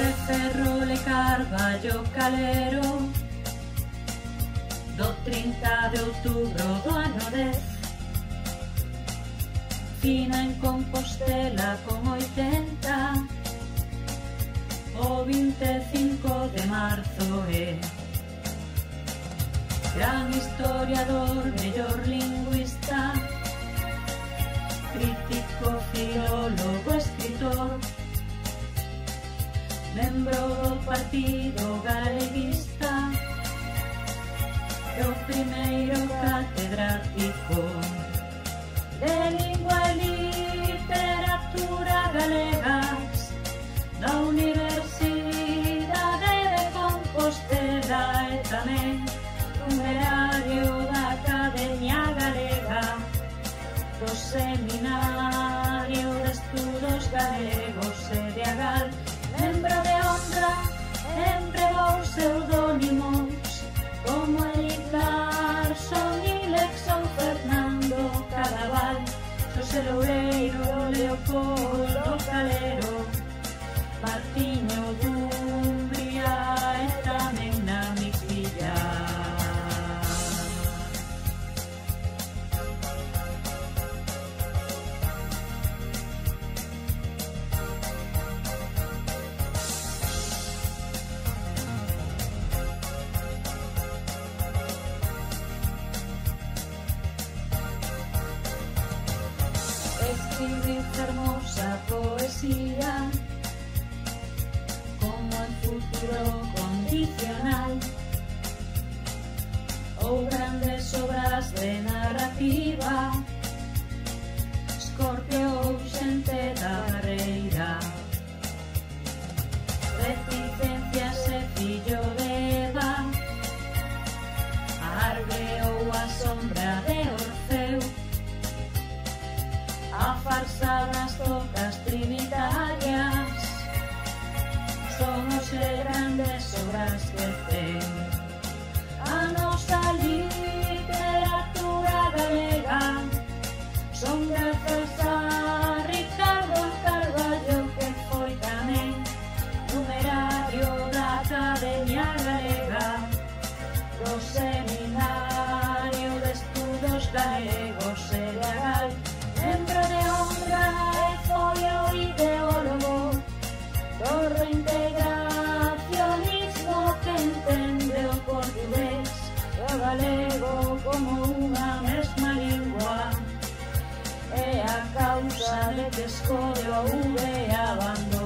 de Ferrol e Carballo Calero, do 30 de outubro do ano 10. Fina en Compostela con 80, o 25 de marzo é gran historiador, mellor lingüista, crítico, filólogo, escritor, membro do Partido Galeguista e o primeiro catedrático de lingua e literatura galegas da Universidade de Compostela e tamén numerario da Academia Galega, do Seminario de Estudos Galegos Seriagal, membro de honra, empregou pseudónimos como Eric Larson y Lexon Fernando Cadaval, Xosé Loureiro, Leopoldo Calero, Martiño Dumbria e tamén na Miquilla. Escribir hermosa poesía como el futuro condicional ou grandes obras de narrativa, Scorpio ou xente da barreira, reticencias e fillo de Eva, a arbre ou a sombra de Orfeu, a farsa das tocas trinitarias, son os grandes obras que ten a nosa literatura galega. Son grazas a Ricardo Carballo, que foi tamén numerario da Academia Galega, do Seminario de Estudos Galegos Seriagal, membro de honra e foi o ideólogo do reintegracionismo que entende o portugués e o galego como unha mesma lingua, e a causa de que escollo o V abandonó.